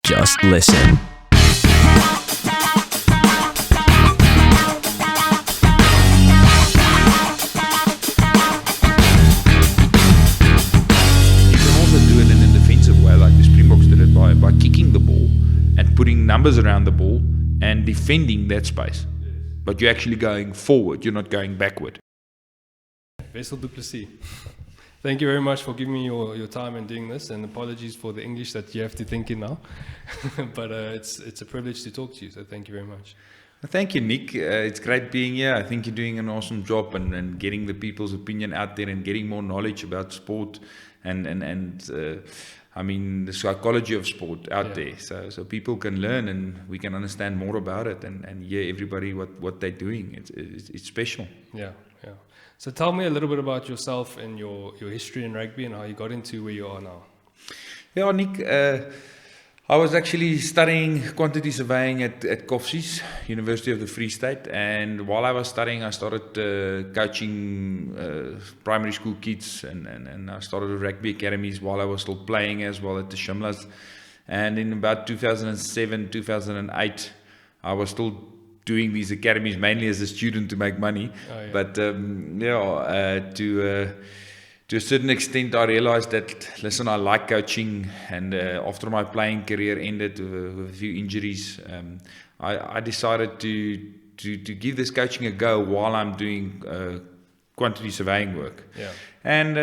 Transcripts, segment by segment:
Just listen. By kicking the ball and putting numbers around the ball and defending that space. But you're actually going forward, you're not going backward. Wessel du Plessis. Thank you very much for giving me your time and doing this, and apologies for the English that you have to think in now. But it's a privilege to talk to you, so thank you very much. Thank you, Nick. It's great being here. I think you're doing an awesome job and getting the people's opinion out there and getting more knowledge about sport and I mean, the psychology of sport out there, so people can learn and we can understand more about it and hear everybody what they're doing. It's special. Yeah. So tell me a little bit about yourself and your history in rugby and how you got into where you are now. Yeah, Nick, I was actually studying quantity surveying at Koffsies, University of the Free State, and while I was studying, I started coaching primary school kids, and I started rugby academies while I was still playing as well at the Shimlas. And in about 2007, 2008, I was still doing these academies mainly as a student to make money. Oh, yeah. But to a certain extent, I realized that, listen, I like coaching, and after my playing career ended with a few injuries, I decided to give this coaching a go while I'm doing quantity surveying work. Yeah. And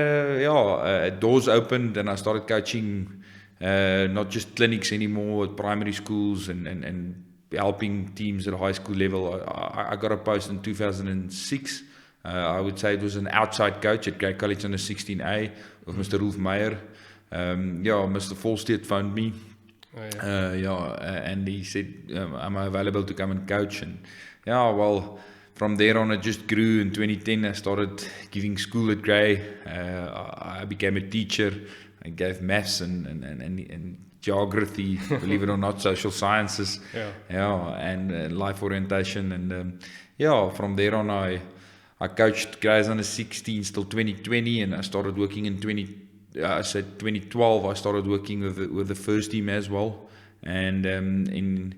doors opened, and I started coaching not just clinics anymore at primary schools and helping teams at a high school level. I got a post in 2006. I would say it was an outside coach at Grey College under 16A with Mr. Rolf Meyer. Mr. Volstead phoned me. Oh, yeah. And he said, am I available to come and coach? And from there on it just grew. In 2010 I started giving school at Grey. I became a teacher. I gave maths and geography, believe it or not, social sciences, and life orientation. And from there on I coached guys under 16s till 2020, and I started working in 2012. I started working with the first team as well, and in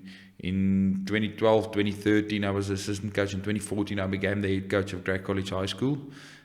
2012, 2013, I was assistant coach. In 2014, I became the head coach of Grey College High School,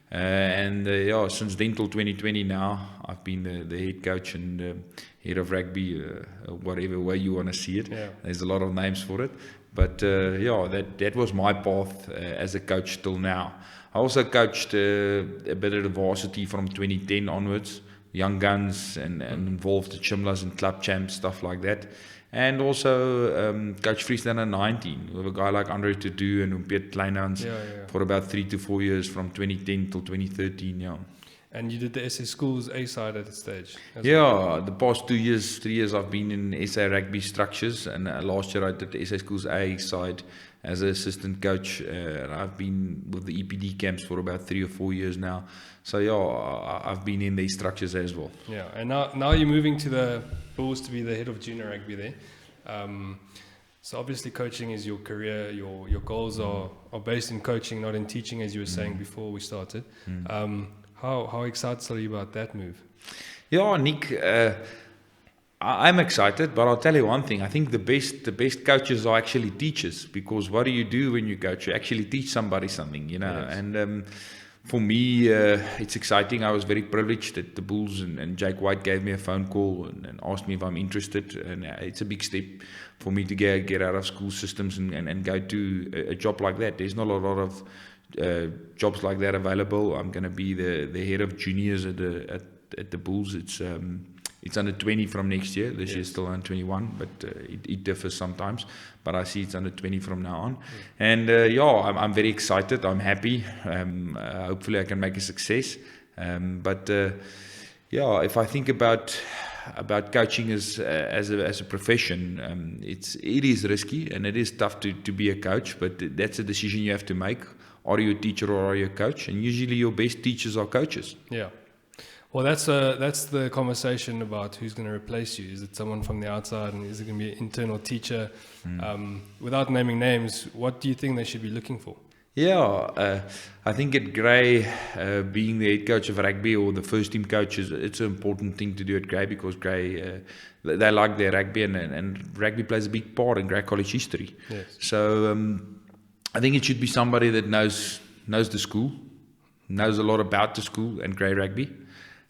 since then till 2020 now, I've been the head coach and head of rugby, whatever way you want to see it. Yeah. There's a lot of names for it. But that was my path as a coach till now. I also coached a bit of the varsity from 2010 onwards, young guns and involved the Chimlas and club champs, stuff like that. And also coached Friesland 19 with a guy like Andre Tedu and Piet Kleinhans for about 3 to 4 years from 2010 till 2013. Yeah. And you did the SA Schools A side at that stage? The past 3 years I've been in SA Rugby structures, and last year I did the SA Schools A side as an assistant coach. And I've been with the EPD camps for about 3 or 4 years now. So I've been in these structures as well. Yeah, and now you're moving to the Bulls to be the head of junior rugby there. So obviously coaching is your career. Your goals are based in coaching, not in teaching, as you were saying before we started. How excited are you about that move? Yeah, Nick, I'm excited, but I'll tell you one thing. I think the best coaches are actually teachers, because what do you do when you coach? You actually teach somebody something, you know. Yes. And for me, it's exciting. I was very privileged that the Bulls and Jake White gave me a phone call and asked me if I'm interested. And it's a big step for me to get out of school systems and go to a job like that. There's not a lot of jobs like that available. I'm going to be the head of juniors at the Bulls. It's under 20 from next year. This year's still under 21, but it differs sometimes. But I see it's under 20 from now on. And I'm very excited. I'm happy. Hopefully I can make a success. If I think about coaching as a profession, it is risky and it is tough to be a coach. But that's a decision you have to make. Are you a teacher or are you a coach? And usually your best teachers are coaches. Yeah. Well, that's the conversation about who's going to replace you. Is it someone from the outside, and is it going to be an internal teacher? Without naming names, what do you think they should be looking for? I think at Grey, being the head coach of rugby or the first team coach, it's an important thing to do at Grey, because Grey, they like their rugby, and rugby plays a big part in Grey College history. Yes. So I think it should be somebody that knows the school, knows a lot about the school and Grey rugby.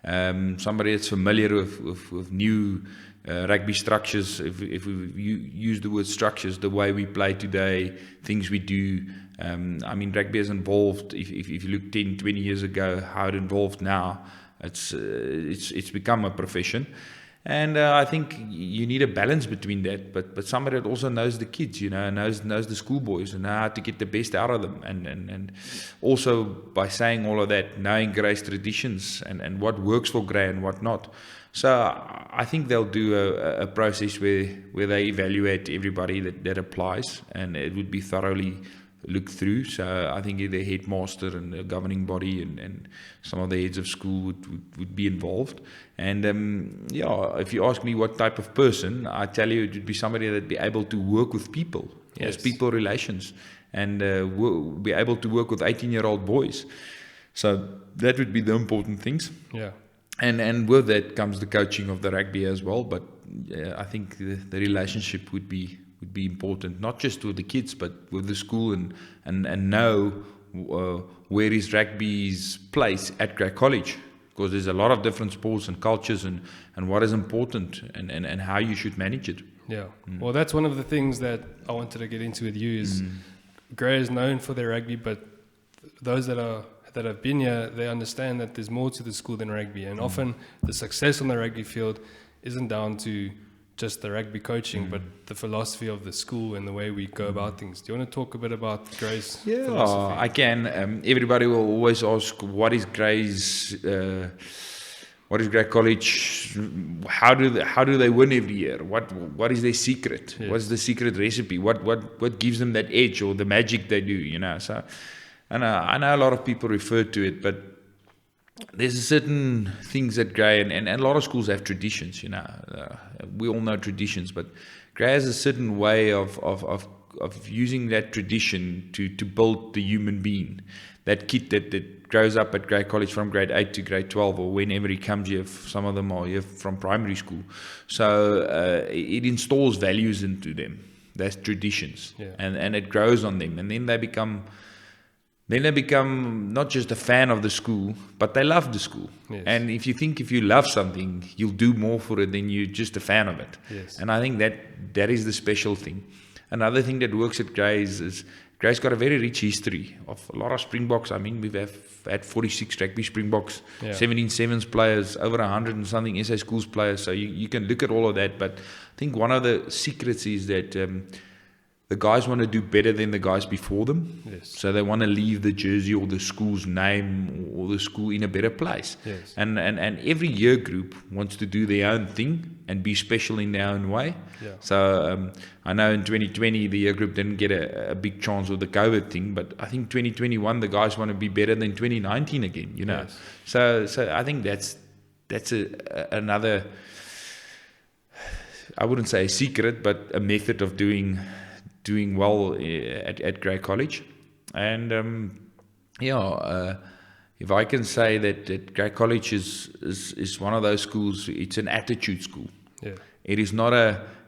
Somebody that's familiar with new rugby structures. If we use the word structures, the way we play today, things we do. I mean, rugby has evolved. If you look 10, 20 years ago, how it evolved now, it's become a profession. And I think you need a balance between that, but somebody that also knows the kids, knows the schoolboys and know how to get the best out of them, and also by saying all of that, knowing Grey's traditions and what works for Grey and what not. So I think they'll do a process where they evaluate everybody that applies, and it would be thoroughly looked through. So I think the headmaster and the governing body and some of the heads of school would be involved. And if you ask me what type of person, I tell you it would be somebody that would be able to work with people, yes, as people relations, and be able to work with 18-year-old boys. So that would be the important things. Yeah. And with that comes the coaching of the rugby as well. But I think the relationship would be important, not just with the kids, but with the school, and know where is rugby's place at Grey College, because there's a lot of different sports and cultures, and what is important and how you should manage it. Yeah. Well, that's one of the things that I wanted to get into with you is Grey is known for their rugby, but those that have been here, they understand that there's more to the school than rugby, and often the success on the rugby field isn't down to just the rugby coaching, but the philosophy of the school and the way we go about things. Do you want to talk a bit about Grey's philosophy? I can. Everybody will always ask, what is Grey College? How do they win every year? What is their secret? Yes. What's the secret recipe? What gives them that edge or the magic they do? So, and I know a lot of people refer to it, but there's certain things at Grey, and a lot of schools have traditions. We all know traditions, but Grey has a certain way of using that tradition to build the human being. That kid that grows up at Grey College from grade 8 to grade 12, or whenever he comes here, some of them are here from primary school. So it installs values into them. That's traditions, and it grows on them, and then they become not just a fan of the school, but they love the school. Yes. And if you love something, you'll do more for it than you're just a fan of it. Yes. And I think that is the special thing. Another thing that works at Grey is Grey's got a very rich history of a lot of Springboks. I mean, we've had 46 rugby Springboks, 17 Sevens players, over 100 and something SA Schools players. So you can look at all of that. But I think one of the secrets is that the guys want to do better than the guys before them. Yes. So they want to leave the jersey or the school's name or the school in a better place. Yes. And every year group wants to do their own thing and be special in their own way. Yeah. So I know in 2020 the year group didn't get a big chance with the COVID thing, but I think 2021 the guys want to be better than 2019 again. Yes. So I think that's another, I wouldn't say a secret, but a method of doing well at Grey College. And if I can say that Grey College is one of those schools, it's an attitude school. Yeah. It is not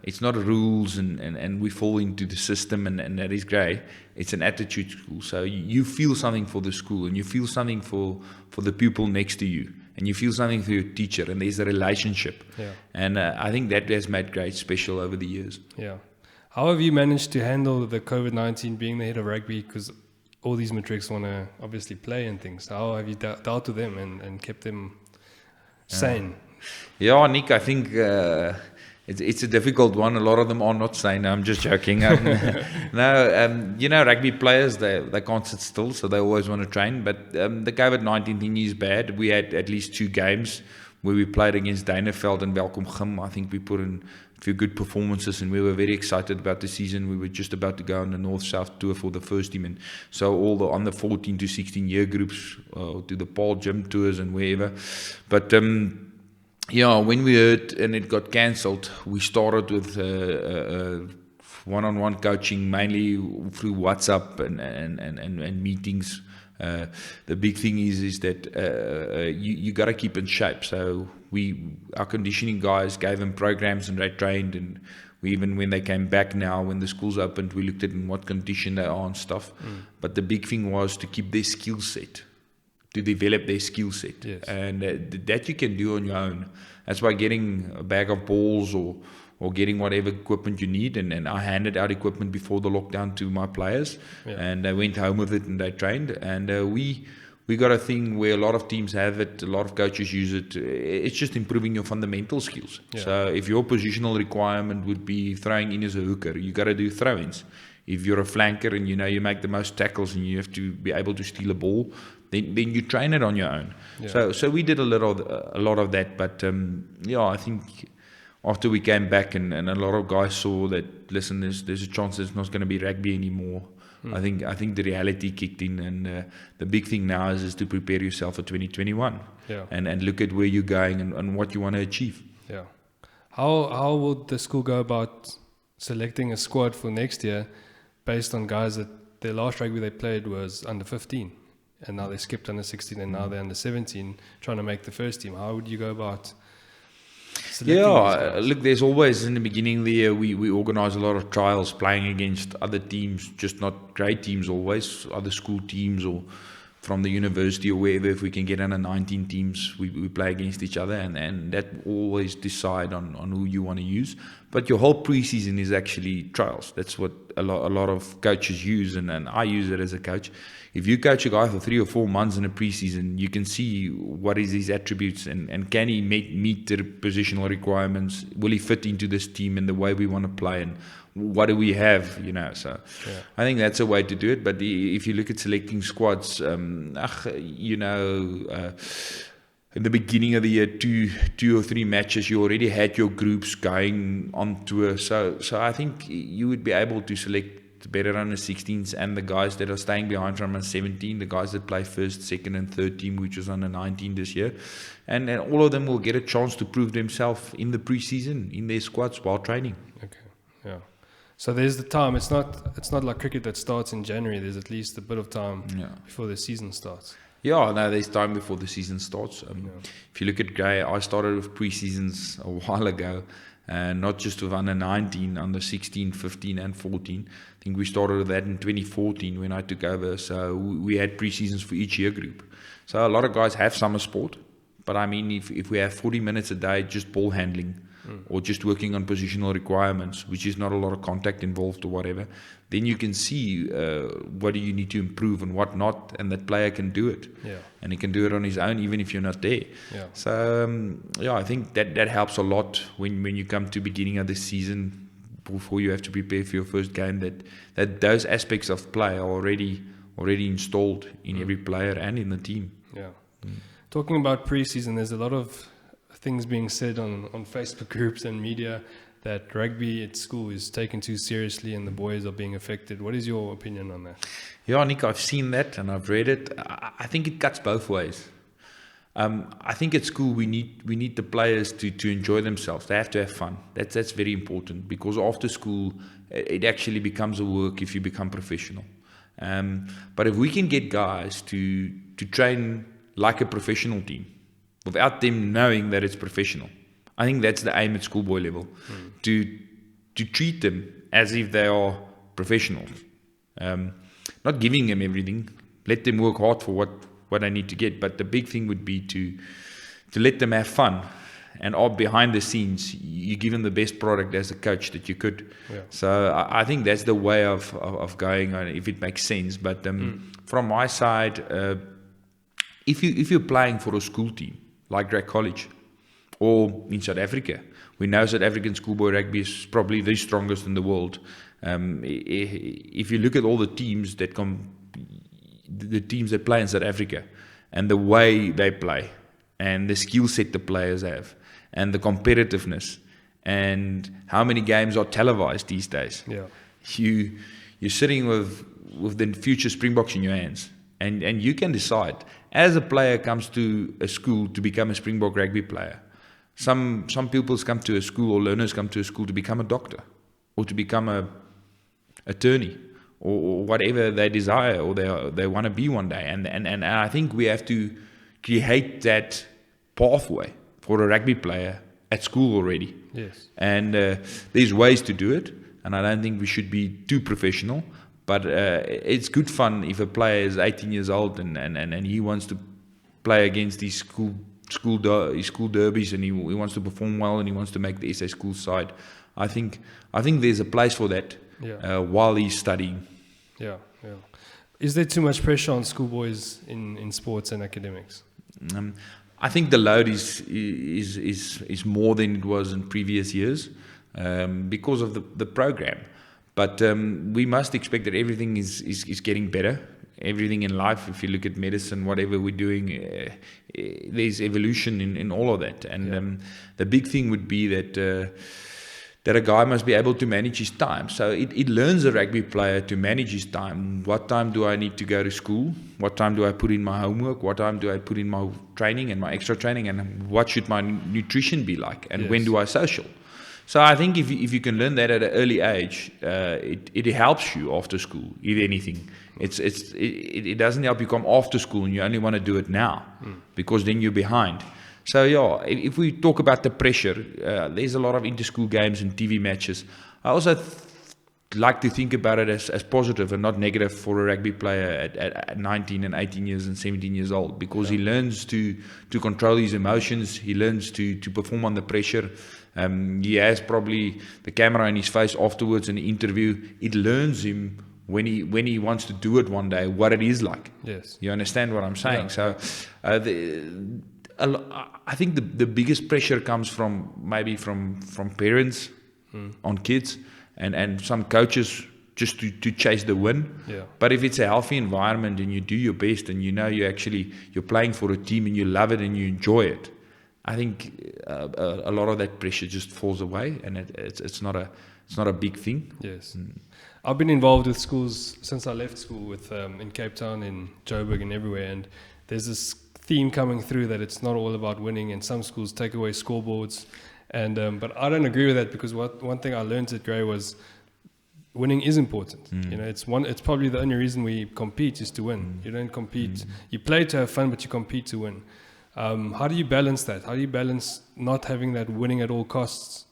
it's not rules and we fall into the system and that is Grey. It's an attitude school. So you feel something for the school, and you feel something for the pupil next to you, and you feel something for your teacher, and there's a relationship. Yeah. And I think that has made Grey special over the years. Yeah. How have you managed to handle the COVID-19 being the head of rugby? Because all these matrics want to obviously play and things. How have you dealt with them and kept them sane? Yeah, Nick, I think it's a difficult one. A lot of them are not sane. I'm just joking. Rugby players, they can't sit still, so they always want to train. But the COVID-19 thing is bad. We had at least 2 games where we played against Duineveld and Welkom Gym. I think we put in a few good performances, and we were very excited about the season. We were just about to go on the North-South tour for the first team, and so all on the 14 to 16 year groups to the Paul Gym tours and wherever. But when we heard and it got cancelled, we started with one-on-one coaching, mainly through WhatsApp and meetings. The big thing is that you got to keep in shape. So our conditioning guys gave them programs and they trained, and we even when they came back now, when the schools opened, we looked at in what condition they are and stuff. But the big thing was to keep their skill set, to develop their skill set. Yes. And that you can do on your own. That's by getting a bag of balls or getting whatever equipment you need. And I handed out equipment before the lockdown to my players, and they went home with it and they trained. And we got a thing where a lot of teams have it, a lot of coaches use it. It's just improving your fundamental skills. Yeah. So if your positional requirement would be throwing in as a hooker, you got to do throw-ins. If you're a flanker and you make the most tackles and you have to be able to steal a ball, then you train it on your own. Yeah. So we did a lot of that. But I think after we came back and a lot of guys saw that, listen, there's a chance there's not going to be rugby anymore. I think the reality kicked in, and the big thing now is to prepare yourself for 2021, and look at where you're going and what you want to achieve. Yeah. How would the school go about selecting a squad for next year based on guys that their last rugby they played was under 15, and now they skipped under 16, and now they're under 17, trying to make the first team? How would you go about selecting these guys? Look, there's always, in the beginning of the year, we organise a lot of trials playing against other teams, just not great teams always, other school teams or from the university or wherever. If we can get under 19 teams, we play against each other, and that always decide on who you want to use. But your whole preseason is actually trials. That's what a lot of coaches use, and I use it as a coach. If you coach a guy for 3 or 4 months in a preseason, you can see what is his attributes and can he meet the positional requirements? Will he fit into this team and the way we want to play, and what do we have? So I think that's a way to do it. But if you look at selecting squads, in the beginning of the year, two or three matches, you already had your groups going on tour. So I think you would be able to select better under 16s and the guys that are staying behind from under 17, the guys that play first, second and third team, which was under 19 this year. And all of them will get a chance to prove themselves in the preseason, in their squads while training. Okay, yeah. So there's the time. It's not like cricket that starts in January. There's at least a bit of time before the season starts. Yeah, no, there's time before the season starts. If you look at Grey, I started with pre-seasons a while ago, not just with under 19, under 16, 15 and 14. I think we started with that in 2014 when I took over. So we had pre-seasons for each year group. So a lot of guys have summer sport. But I mean, if we have 40 minutes a day just ball handling or just working on positional requirements, which is not a lot of contact involved or whatever, then you can see what do you need to improve and what not, and that player can do it. Yeah. And he can do it on his own even if you're not there. Yeah. So, I think that helps a lot when you come to beginning of the season, before you have to prepare for your first game, that those aspects of play are already installed in every player and in the team. Yeah. Talking about preseason, there's a lot of things being said on Facebook groups and media that rugby at school is taken too seriously and the boys are being affected. What is your opinion on that? Yeah, Nick, I've seen that and I've read it. I think it cuts both ways. I think at school we need the players to enjoy themselves. They have to have fun. That's very important, because after school it actually becomes a work if you become professional. But if we can get guys to train like a professional team without them knowing that it's professional, I think that's the aim at schoolboy level, to treat them as if they are professionals. Not giving them everything, let them work hard for what I need to get. But the big thing would be to let them have fun, and all behind the scenes you give them the best product as a coach that you could. Yeah. So I think that's the way of going on, if it makes sense. But from my side, if you're playing for a school team like Grey College or in South Africa, we know South African schoolboy rugby is probably the strongest in the world. If you look at all the teams that play in South Africa and the way they play and the skill set the players have and the competitiveness and how many games are televised these days, you're sitting with the future Springboks in your hands, and you can decide as a player comes to a school to become a Springbok rugby player. Some pupils come to a school, or learners come to a school to become a doctor or to become a attorney, or whatever they desire, or they want to be one day. And I think we have to create that pathway for a rugby player at school already. Yes. And there's ways to do it, and I don't think we should be too professional. But it's good fun if a player is 18 years old and he wants to play against these school derbies, and he wants to perform well, and he wants to make the SA school side. I think there's a place for that while he's studying. Yeah. Is there too much pressure on schoolboys in sports and academics? I think the load is more than it was in previous years because of the program. But we must expect that everything is getting better. Everything in life, if you look at medicine, whatever we're doing, there's evolution in all of that. And the big thing would be that a guy must be able to manage his time. So it learns a rugby player to manage his time. What time do I need to go to school? What time do I put in my homework? What time do I put in my training and my extra training? And what should my nutrition be like? And when do I social? So I think if you can learn that at an early age, it helps you after school, if anything. It doesn't help you come after school and you only want to do it now, because then you're behind. So if we talk about the pressure, there's a lot of inter-school games and TV matches. I also like to think about it as positive and not negative for a rugby player at 19 and 18 years and 17 years old, because he learns to control his emotions. He learns to perform under pressure. He has probably the camera in his face afterwards in the interview. It learns him when he wants to do it one day, what it is like. Yes. You understand what I'm saying? Yeah. So I think the biggest pressure comes from parents on kids and some coaches just to chase the win. Yeah. But if it's a healthy environment and you do your best and you know you're playing for a team and you love it and you enjoy it, I think a lot of that pressure just falls away, and it's not a big thing. Yes. I've been involved with schools since I left school, with in Cape Town, in Joburg, and everywhere. And there's this theme coming through that it's not all about winning, and some schools take away scoreboards. And but I don't agree with that, because one thing I learned at Grey was winning is important. You know, it's probably the only reason we compete is to win. You don't compete. You play to have fun, but you compete to win. How do you balance that? How do you balance not having that winning at all costs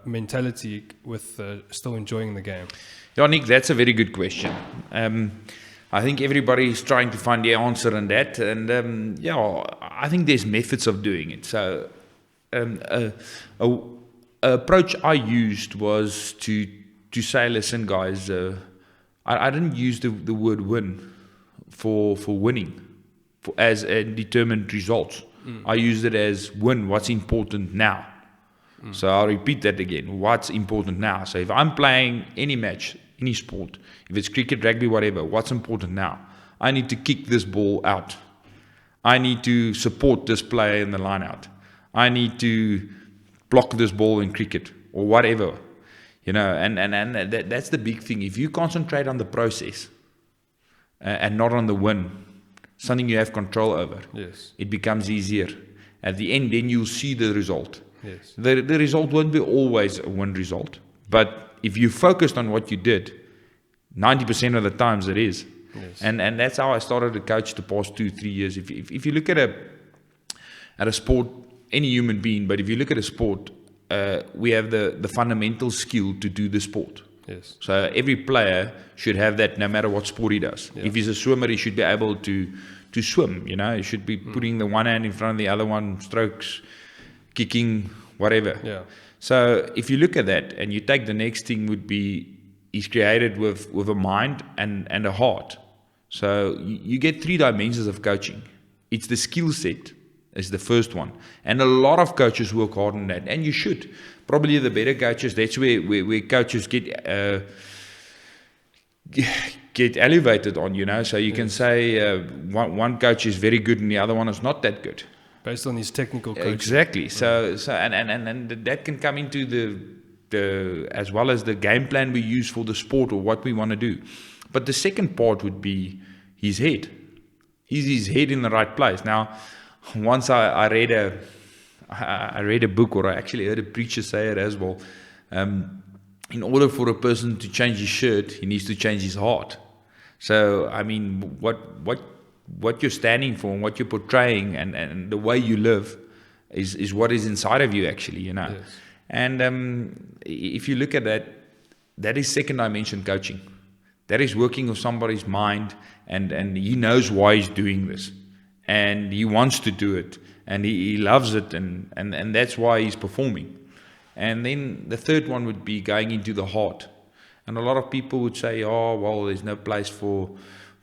mentality with still enjoying the game? Yeah, Nick, that's a very good question. I think everybody is trying to find the answer in that, and I think there's methods of doing it. So, a approach I used was to say, listen, guys, I didn't use the word win for winning as a determined result. I used it as win what's important now. So I'll repeat that again. What's important now? So if I'm playing any match, any sport, if it's cricket, rugby, whatever, what's important now? I need to kick this ball out. I need to support this player in the line out. I need to block this ball in cricket or whatever. You know, and that's the big thing. If you concentrate on the process and not on the win, something you have control over, yes, it becomes easier. At the end, then you'll see the result. Yes. The result won't be always a win result. But if you focused on what you did, 90% of the times it is. Yes. And that's how I started to coach the past 2-3 years. If you look at a sport, any human being, but if you look at a sport, we have the fundamental skill to do the sport. Yes. So every player should have that no matter what sport he does. Yeah. If he's a swimmer, he should be able to swim. You know, he should be putting the one hand in front of the other one, strokes, kicking, whatever. Yeah. So if you look at that and you take the next thing would be, he's created with a mind and a heart. So you get 3 dimensions of coaching. It's the skill set is the first one. And a lot of coaches work hard on that. And you should. Probably the better coaches, that's where coaches get elevated on, you know. So you can say one coach is very good and the other one is not that good. Based on his technical coaching. Exactly. So and that can come into the as well as the game plan we use for the sport or what we want to do. But the second part would be his head. Is his head in the right place? Now, once I read a book, or I actually heard a preacher say it as well. in order for a person to change his shirt, he needs to change his heart. So, I mean, what you're standing for and what you're portraying and the way you live is what is inside of you, actually, you know. Yes. And if you look at that, that is second dimension coaching. That is working with somebody's mind, and he knows why he's doing this, and he wants to do it, and he loves it, and that's why he's performing. And then the third one would be going into the heart. And a lot of people would say, oh, well, there's no place for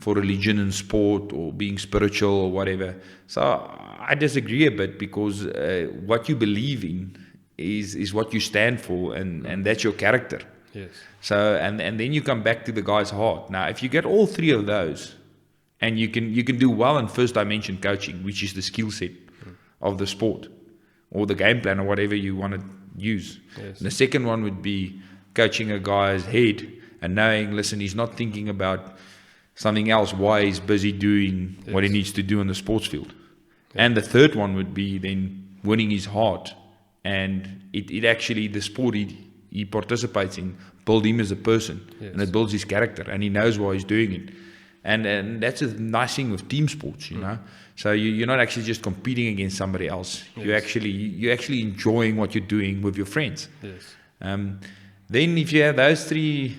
religion in sport or being spiritual or whatever. So I disagree a bit, because what you believe in is what you stand for, and that's your character. Yes. So and then you come back to the guy's heart. Now, if you get all three of those, and you can do well in first dimension coaching, which is the skill set of the sport or the game plan or whatever you want to use. Yes. And the second one would be coaching a guy's head and knowing, listen, he's not thinking about something else, why he's busy doing what he needs to do on the sports field. And the third one would be then winning his heart, and it actually, the sport he participates in, build him as a person, and it builds his character, and he knows why he's doing it. And that's a nice thing with team sports, you know. So you're not actually just competing against somebody else. You're actually enjoying what you're doing with your friends. Yes. Then if you have those three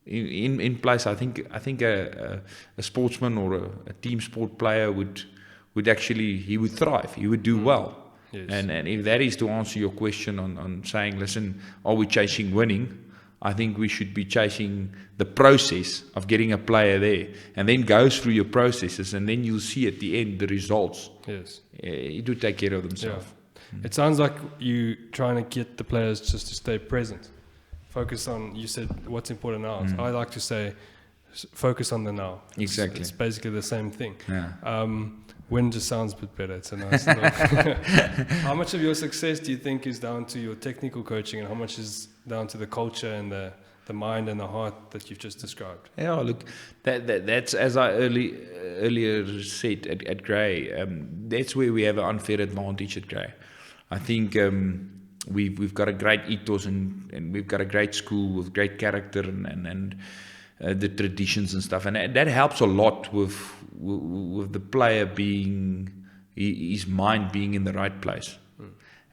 in place, I think a sportsman or a team sport player would actually, he would thrive. He would do well. Yes. And if that is to answer your question on saying, listen, are we chasing winning? I think we should be chasing the process of getting a player there, and then go through your processes, and then you'll see at the end the results. Yes. It will take care of themselves. Yeah. It sounds like you trying to get the players just to stay present. Focus on, you said, what's important now. So I like to say, focus on the now. Exactly. It's basically the same thing. Yeah. Win just sounds a bit better. It's a nice little. How much of your success do you think is down to your technical coaching, and how much is down to the culture and the mind and the heart that you've just described? Yeah, look, that's, as I earlier said at Grey, that's where we have an unfair advantage at Grey. I think we've got a great ethos, and we've got a great school with great character and the traditions and stuff, and that helps a lot with the player being, his mind being in the right place.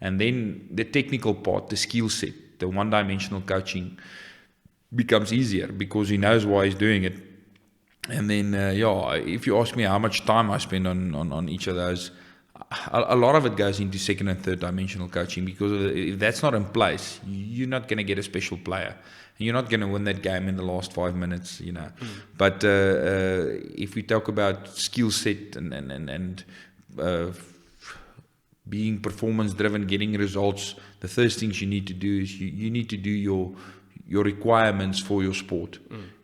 And then the technical part, the skill set, the one-dimensional coaching becomes easier because he knows why he's doing it. And then, if you ask me how much time I spend on each of those, a lot of it goes into second and third dimensional coaching, because if that's not in place, you're not going to get a special player. You're not going to win that game in the last 5 minutes, you know. But if we talk about skill set and being performance driven, getting results, the first things you need to do is you need to do your requirements for your sport.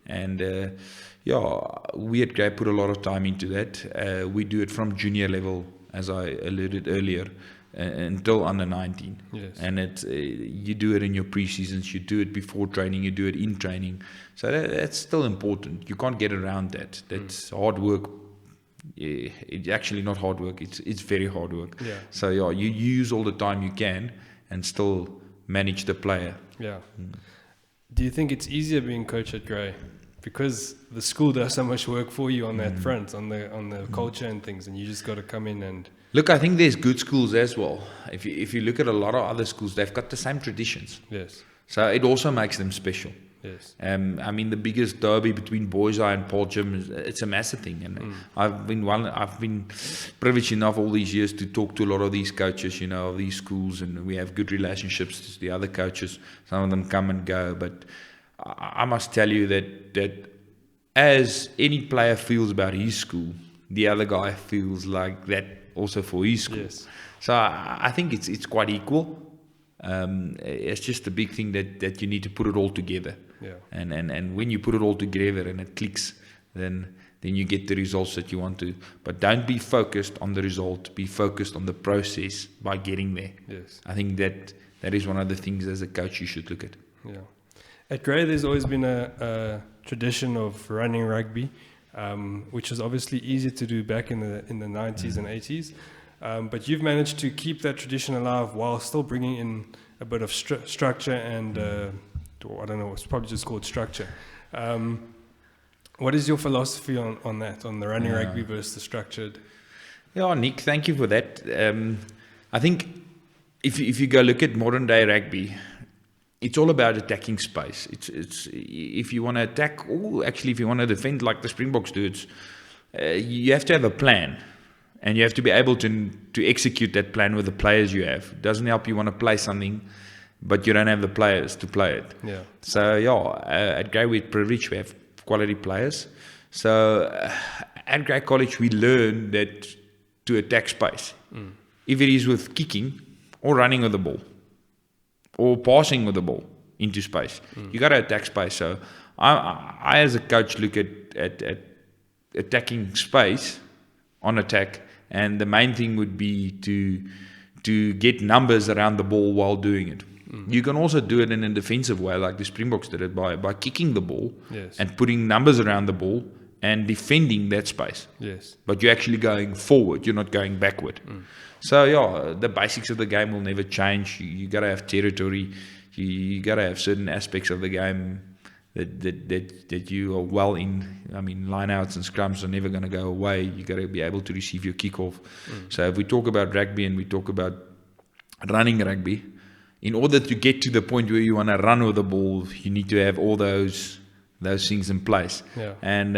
And we at Grey put a lot of time into that. We do it from junior level, as I alluded earlier, until under 19. Yes. And you do it in your pre-seasons, you do it before training, you do it in training. So that's still important. You can't get around that. That's hard work. It's actually not hard work. It's very hard work. Yeah. So you use all the time you can and still manage the player. Yeah. Do you think it's easier being coach at Grey because the school does so much work for you on that front, on the culture and things, and you just got to come in and... Look, I think there's good schools as well. If you look at a lot of other schools, they've got the same traditions. Yes. So it also makes them special. Yes. I mean, the biggest derby between Boys Eye and Paul Jim, it's a massive thing. And I've been privileged enough all these years to talk to a lot of these coaches, you know, of these schools, and we have good relationships with the other coaches. Some of them come and go, but I must tell you that as any player feels about his school, the other guy feels like that also for his school. Yes. So I think it's quite equal. It's just a big thing that you need to put it all together. Yeah. And when you put it all together and it clicks, then you get the results that you want to. But don't be focused on the result. Be focused on the process by getting there. Yes. I think that is one of the things as a coach you should look at. Yeah. At Grey, there's always been a tradition of running rugby, which was obviously easy to do back in the 90s and 80s. But you've managed to keep that tradition alive while still bringing in a bit of structure and or I don't know, it's probably just called structure. What is your philosophy on that, on the running rugby versus the structured? Yeah, Nick, thank you for that. I think if you go look at modern day rugby, it's all about attacking space. It's if you want to attack, or actually if you want to defend like the Springboks do, you have to have a plan, and you have to be able to execute that plan with the players you have. It doesn't help you want to play something, but you don't have the players to play it. Yeah. So at Grey Privilege we have quality players. So at Grey College we learn that to attack space. If it is with kicking or running with the ball, or passing with the ball into space, you got to attack space. So I as a coach look at attacking space on attack, and the main thing would be to get numbers around the ball while doing it. You can also do it in a defensive way, like the Springboks did it by kicking the ball and putting numbers around the ball and defending that space. Yes. But you're actually going forward, you're not going backward. So the basics of the game will never change. You got to have territory. You got to have certain aspects of the game that you are well in. I mean, lineouts and scrums are never going to go away. You got to be able to receive your kickoff. So if we talk about rugby and we talk about running rugby, in order to get to the point where you want to run with the ball, you need to have all those things in place. Yeah. And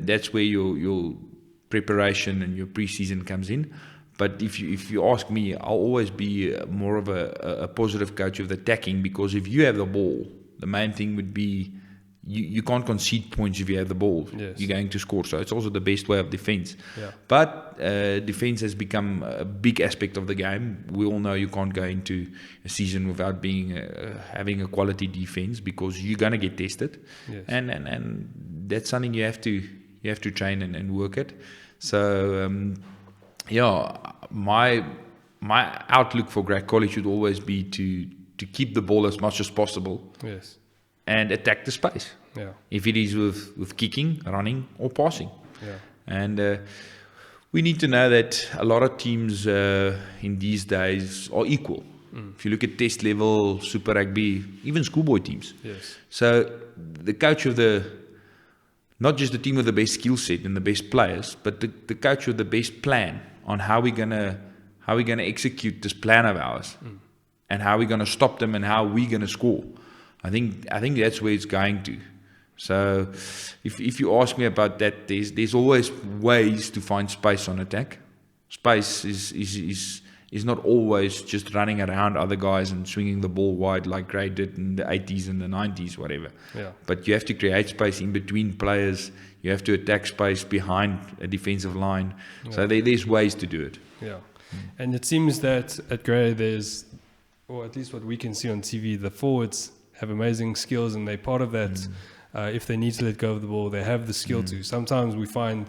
that's where your preparation and your pre-season comes in. But if you ask me, I'll always be more of a positive coach of the attacking, because if you have the ball, the main thing would be you can't concede points if you have the ball. Yes. You're going to score. So it's also the best way of defense. Yeah. But defense has become a big aspect of the game. We all know you can't go into a season without having a quality defense, because you're going to get tested. Yes. And that's something you have to train and work at. So my outlook for Grey College should always be to keep the ball as much as possible. Yes. And attack the space. Yeah. If it is with kicking, running, or passing. Yeah. And we need to know that a lot of teams in these days are equal. If you look at test level, Super Rugby, even schoolboy teams. Yes. So the coach of not just the team with the best skill set and the best players, but the coach with the best plan on how we're gonna execute this plan of ours, and how we're gonna stop them and how we're gonna score. I think that's where it's going to. So if you ask me about that, there's always ways to find space on attack. Space is not always just running around other guys and swinging the ball wide like Gray did in the 80s and the 90s, whatever. Yeah. But you have to create space in between players. You have to attack space behind a defensive line. Yeah. So there's ways to do it. Yeah. And it seems that at Gray there's, or at least what we can see on TV, the forwards have amazing skills, and they're part of that. If they need to let go of the ball, they have the skill to. Sometimes we find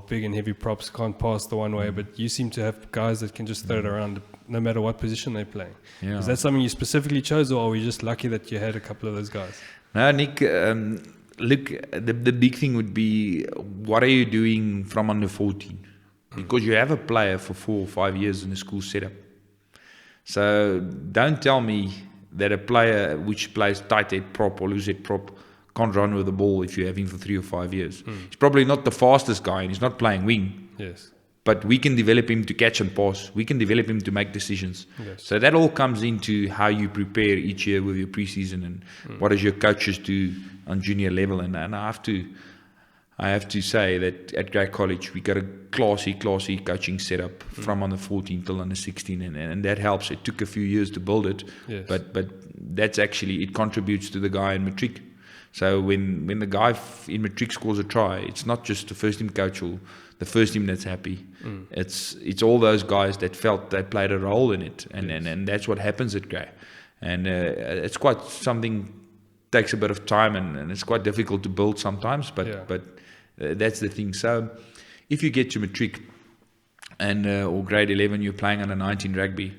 big and heavy props can't pass the one way, but you seem to have guys that can just throw it around no matter what position they're playing. Yeah. Is that something you specifically chose, or are we just lucky that you had a couple of those guys? No, Nick, look, the big thing would be, what are you doing from under 14? Because you have a player for 4 or 5 years in a school setup. So don't tell me that a player which plays tight head prop or loose head prop can't run with the ball if you have him for 3 or 5 years. He's probably not the fastest guy, and he's not playing wing. Yes. But we can develop him to catch and pass. We can develop him to make decisions. Yes. So that all comes into how you prepare each year with your preseason, and what does your coaches do on junior level. And I have to say that at Grey College we got a classy coaching setup from under 14 till under 16, and that helps. It took a few years to build it, yes. but that's actually, it contributes to the guy in matric. So when the guy in matric scores a try, it's not just the first team coach or the first team that's happy. It's all those guys that felt they played a role in it, and that's what happens at Grey. And it's quite something, takes a bit of time, and it's quite difficult to build sometimes, but that's the thing. So if you get to matric and or grade 11, you're playing under 19 rugby,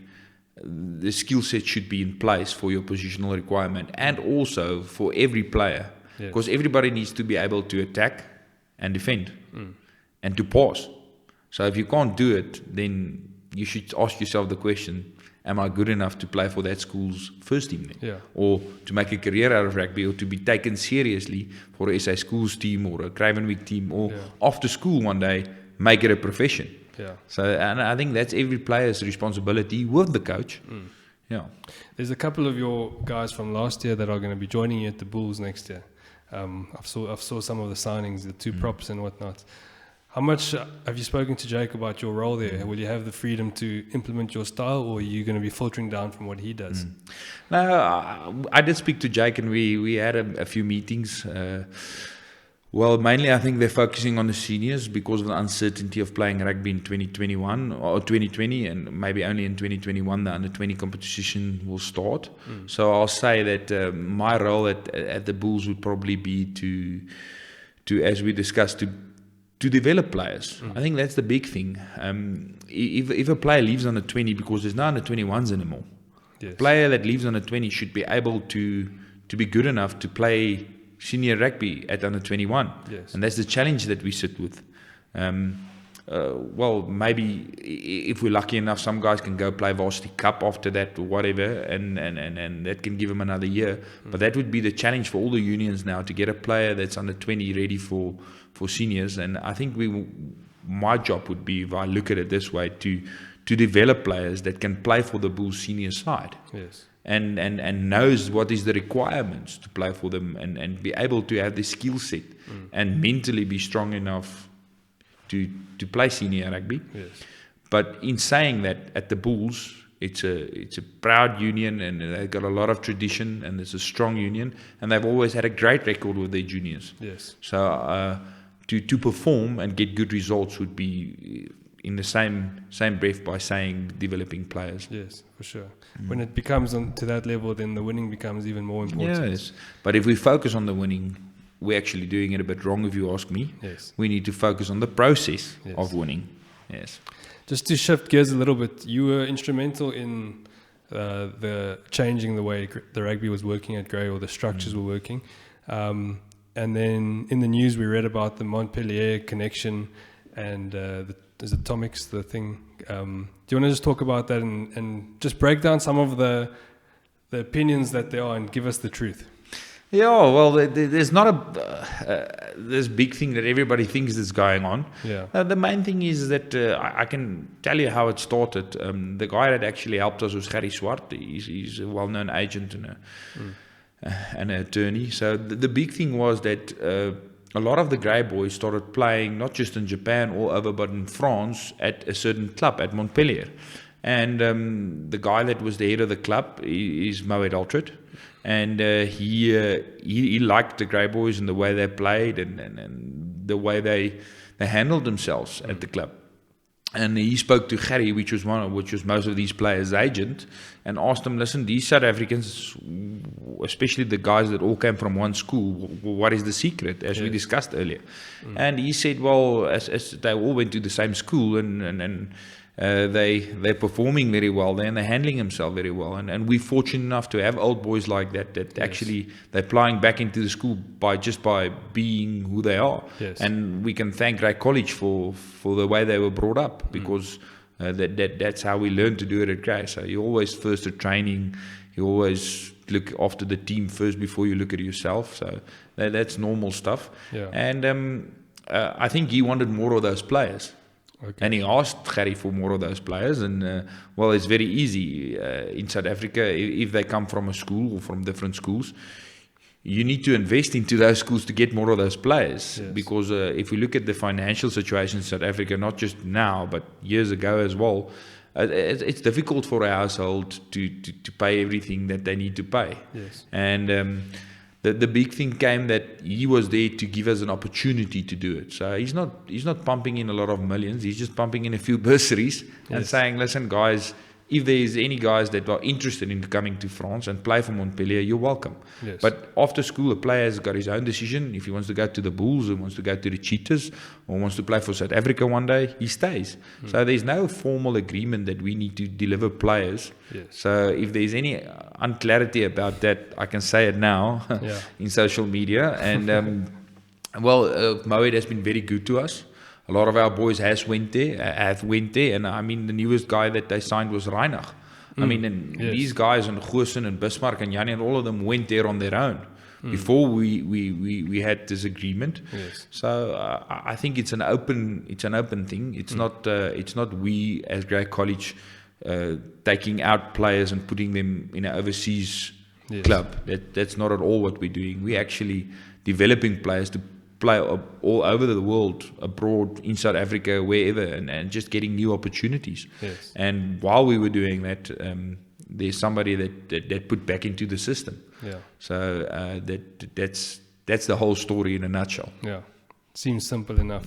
the skill set should be in place for your positional requirement, and also for every player, because everybody needs to be able to attack and defend and to pass. So if you can't do it, then you should ask yourself the question, am I good enough to play for that school's first team then? Yeah. Or to make a career out of rugby, or to be taken seriously for a SA schools team or a Cravenwick team, or after school one day, make it a profession. Yeah. So, and I think that's every player's responsibility with the coach. Yeah. There's a couple of your guys from last year that are going to be joining you at the Bulls next year. I've saw some of the signings, the two props and whatnot. How much have you spoken to Jake about your role there? Will you have the freedom to implement your style, or are you going to be filtering down from what he does? No, I did speak to Jake, and we had a few meetings. Well, mainly I think they're focusing on the seniors because of the uncertainty of playing rugby in 2021 or 2020, and maybe only in 2021 the under-20 competition will start. So I'll say that my role at the Bulls would probably be to as we discussed, to develop players. I think that's the big thing. If a player leaves under 20 because there's no under 21s anymore, a player that leaves under 20 should be able to be good enough to play senior rugby at under 21. And that's the challenge that we sit with. Well, maybe if we're lucky enough, some guys can go play Varsity Cup after that or whatever, and that can give them another year. But that would be the challenge for all the unions now, to get a player that's under 20 ready for seniors. And I think my job would be, if I look at it this way, to develop players that can play for the Bulls senior side. And knows what is the requirements to play for them, and be able to have the skill set and mentally be strong enough to play senior rugby. But in saying that, at the Bulls, it's a proud union, and they've got a lot of tradition, and it's a strong union, and they've always had a great record with their juniors. So to perform and get good results would be in the same breath by saying developing players. Yes, for sure. When it becomes to that level, then the winning becomes even more important. Yes, but if we focus on the winning, we're actually doing it a bit wrong, if you ask me. We need to focus on the process of winning. Just to shift gears a little bit, you were instrumental in the changing the way the rugby was working at Grey, or the structures were working. And then in the news we read about the Montpellier connection and there's Atomics, the thing. Do you want to just talk about that and just break down some of the opinions that there are and give us the truth? Yeah, well, there's not this big thing that everybody thinks is going on. The main thing is that I can tell you how it started. The guy that actually helped us was Gerry Swart. He's a well-known agent and an attorney. So the big thing was that a lot of the Grey boys started playing not just in Japan all over, but in France at a certain club at Montpellier. And the guy that was the head of the club is Moed Altred. And he liked the Grey boys and the way they played and the way they handled themselves at the club. And he spoke to Gerry, which was most of these players' agent, and asked them, listen, these South Africans, especially the guys that all came from one school, what is the secret, as we discussed earlier? And he said, well, as they all went to the same school, and they're performing very well there, and they're handling themselves very well. And we're fortunate enough to have old boys like that actually they're applying back into the school by being who they are. And we can thank Grey College for the way they were brought up, because that's how we learned to do it at Grey. So you always first at training, you always look after the team first before you look at yourself. So that's normal stuff. And I think he wanted more of those players. And he asked Gerry for more of those players, and well, it's very easy in South Africa. If they come from a school or from different schools, you need to invest into those schools to get more of those players. Because if we look at the financial situation in South Africa, not just now but years ago as well, it's difficult for a household to pay everything that they need to pay. And the big thing came that he was there to give us an opportunity to do it. So he's not pumping in a lot of millions. He's just pumping in a few bursaries and saying, listen, guys, if there's any guys that are interested in coming to France and play for Montpellier, you're welcome. But after school, a player has got his own decision. If he wants to go to the Bulls or wants to go to the Cheetahs or wants to play for South Africa one day, he stays. So there's no formal agreement that we need to deliver players. So if there's any unclarity about that, I can say it now in social media. And Moed has been very good to us. A lot of our boys have went there, and I mean the newest guy that they signed was Reinach. I mean, and these guys and Goosen and Bismarck and Jannie and all of them went there on their own before we had this agreement. Yes. So I think it's an open thing. It's not we as Grey College taking out players and putting them in an overseas club. That's not at all what we're doing. We're actually developing players to play all over the world, abroad, in South Africa, wherever, and just getting new opportunities. Yes. And while we were doing that, there's somebody that put back into the system. Yeah. So that's the whole story in a nutshell. Yeah. Seems simple enough.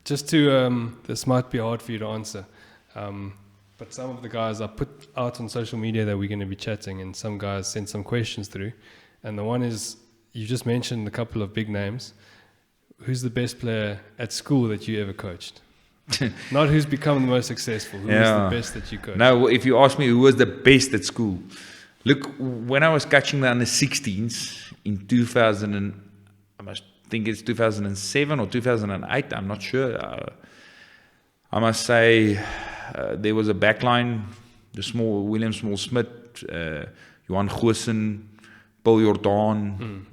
Just to, this might be hard for you to answer, but some of the guys I put out on social media that we're going to be chatting, and some guys sent some questions through. And the one is, you just mentioned a couple of big names. Who's the best player at school that you ever coached? Not who's become the most successful. Who was the best that you coached? No, if you ask me who was the best at school, look, when I was coaching the under 16s in 2000, I must think it's 2007 or 2008, I'm not sure. I must say there was a backline, William Small-Smith, Johan Goosen, Paul Jordaan,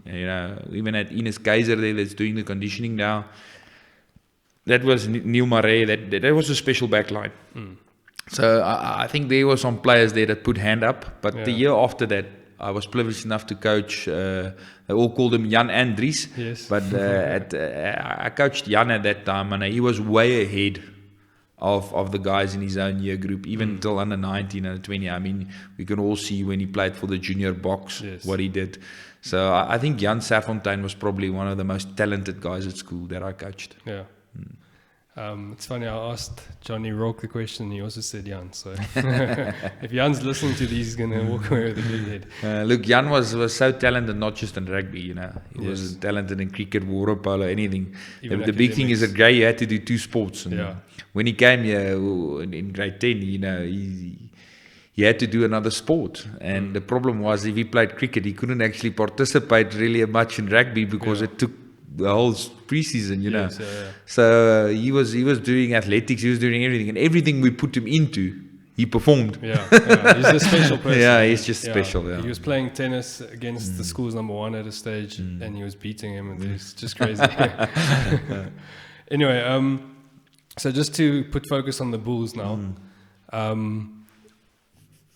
even at Ines Keizer there that's doing the conditioning now. That was Neil Marais. That was a special backline. So I think there were some players there that put hand up. But the year after that, I was privileged enough to coach. They all called him Jan Andries. Yes. But I coached Jan at that time, and he was way ahead of the guys in his own year group, even until under 19 and 20. I mean, we can all see when he played for the junior box what he did. So I think Jan Serfontein was probably one of the most talented guys at school that I coached. Yeah. It's funny, I asked Johnny Rourke the question, and he also said Jan. So if Jan's listening to these, he's going to walk away with a big head. Look, Jan was so talented, not just in rugby, He was talented in cricket, water polo, anything. The big thing is that Grey, you had to do two sports. And when he came here in grade 10, he had to do another sport. And the problem was, if he played cricket, he couldn't actually participate really much in rugby because it took the whole preseason, So he was doing athletics, he was doing everything, and everything we put him into, he performed. He's a special person. He's just special. He was playing tennis against the school's number one at a stage, and he was beating him, and it's just crazy. Anyway, so just to put focus on the Bulls now,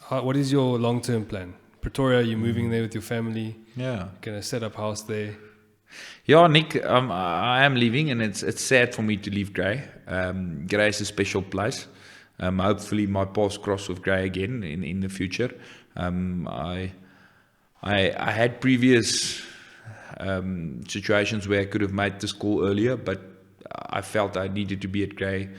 what is your long-term plan? Pretoria, you're moving there with your family. You're going to set up house there. Yeah, Nick, I am leaving, and it's sad for me to leave Grey. Grey is a special place. Hopefully my paths cross with Grey again in the future. I had previous situations where I could have made this call earlier, but I felt I needed to be at Grey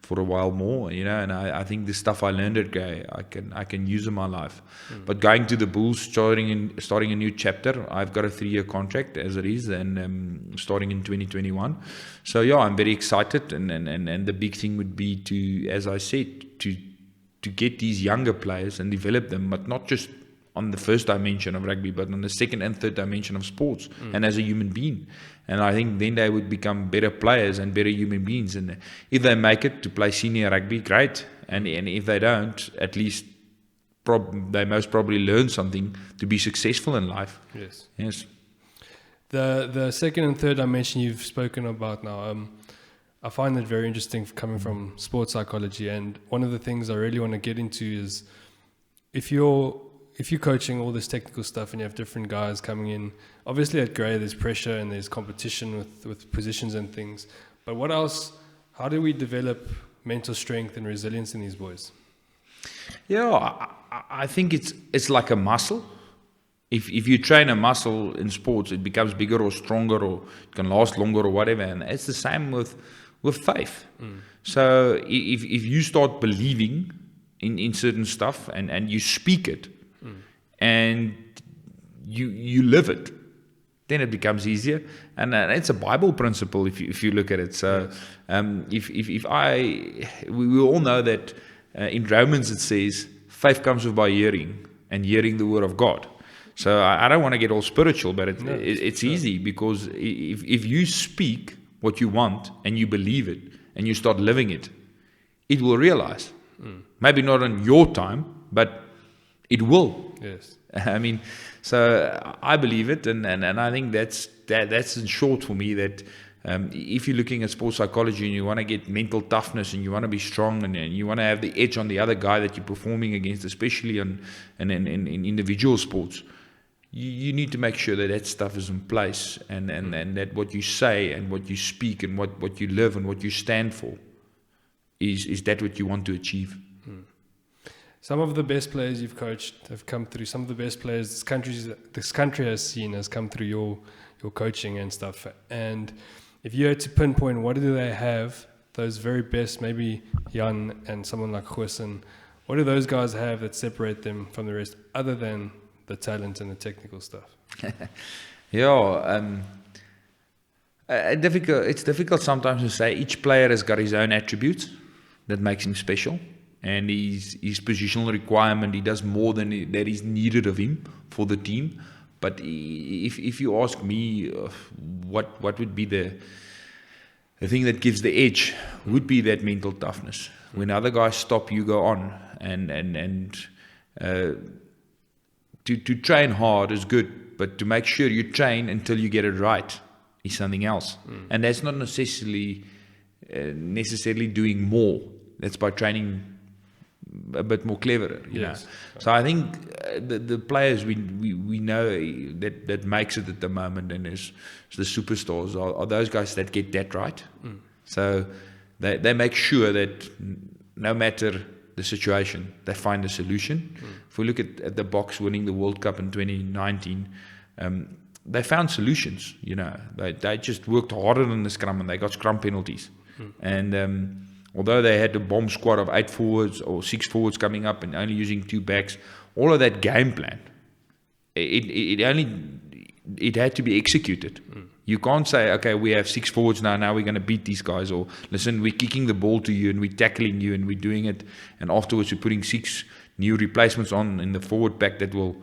for a while more, and I think the stuff I learned at Grey, I can use in my life. But going to the Bulls, starting a new chapter, I've got a 3-year contract as it is, and starting in 2021. So I'm very excited, and the big thing would be to, as I said, to get these younger players and develop them, but not just on the first dimension of rugby, but on the second and third dimension of sports, and as a human being. And I think then they would become better players and better human beings. And if they make it to play senior rugby, great. And if they don't, at least they most probably learn something to be successful in life. Yes. The second and third dimension you've spoken about now, I find that very interesting coming from sports psychology. And one of the things I really want to get into is if you're coaching all this technical stuff and you have different guys coming in, obviously at Grey there's pressure and there's competition with positions and things. But what else? How do we develop mental strength and resilience in these boys? I think it's like a muscle. If you train a muscle in sports, it becomes bigger or stronger, or it can last longer or whatever. And it's the same with faith. So if you start believing in certain stuff and you speak it, and you live it, then it becomes easier. And it's a Bible principle if you look at it. So we all know that in Romans it says faith comes by hearing, and hearing the word of God. So I don't want to get all spiritual, but it's easy, because if you speak what you want and you believe it and you start living it, it will realize. Maybe not on your time, but it will. Yes. I mean, so I believe it, and I think that's in short for me that if you're looking at sports psychology and you want to get mental toughness and you want to be strong and you want to have the edge on the other guy that you're performing against, especially in individual sports, you need to make sure that stuff is in place and that what you say and what you speak and what you live and what you stand for is that what you want to achieve. Some of the best players you've coached have come through. Some of the best players this country has seen has come through your coaching and stuff. And if you had to pinpoint what do they have, those very best, maybe Jan and someone like Goosen, what do those guys have that separate them from the rest, other than the talent and the technical stuff? It's difficult sometimes to say. Each player has got his own attributes that makes him special. And his positional requirement, he does more than that is needed of him for the team. But if you ask me, what would be the thing that gives the edge, would be that mental toughness. When other guys stop, you go on, and to train hard is good, but to make sure you train until you get it right is something else. And that's not necessarily doing more. That's by training a bit more cleverer, you know. So I think the players we know that makes it at the moment and is the superstars are those guys that get that right. So they make sure that no matter the situation, they find a solution. If we look at the Boks winning the World Cup in 2019, they found solutions. You know, they just worked harder than the scrum and they got scrum penalties. And although they had a bomb squad of 8 forwards or 6 forwards coming up and only using 2 backs, all of that game plan, it had to be executed. You can't say, okay, we have 6 forwards now we're going to beat these guys, or listen, we're kicking the ball to you and we're tackling you and we're doing it, and afterwards we're putting 6 new replacements on in the forward pack that will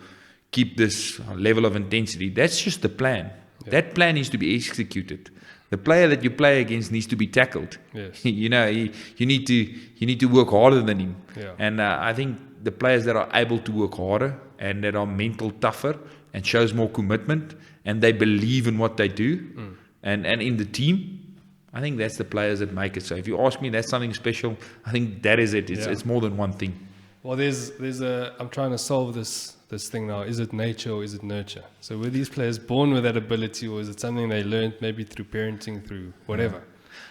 keep this level of intensity. That's just the plan. That plan needs to be executed. The player that you play against needs to be tackled. Yes. You know, you need to work harder than him. Yeah. And I think the players that are able to work harder and that are mental tougher and shows more commitment and they believe in what they do and in the team, I think that's the players that make it. So if you ask me, that's something special. I think that is it. It's more than one thing. Well, I'm trying to solve this thing now. Is it nature or is it nurture? So were these players born with that ability, or is it something they learned maybe through parenting, through whatever?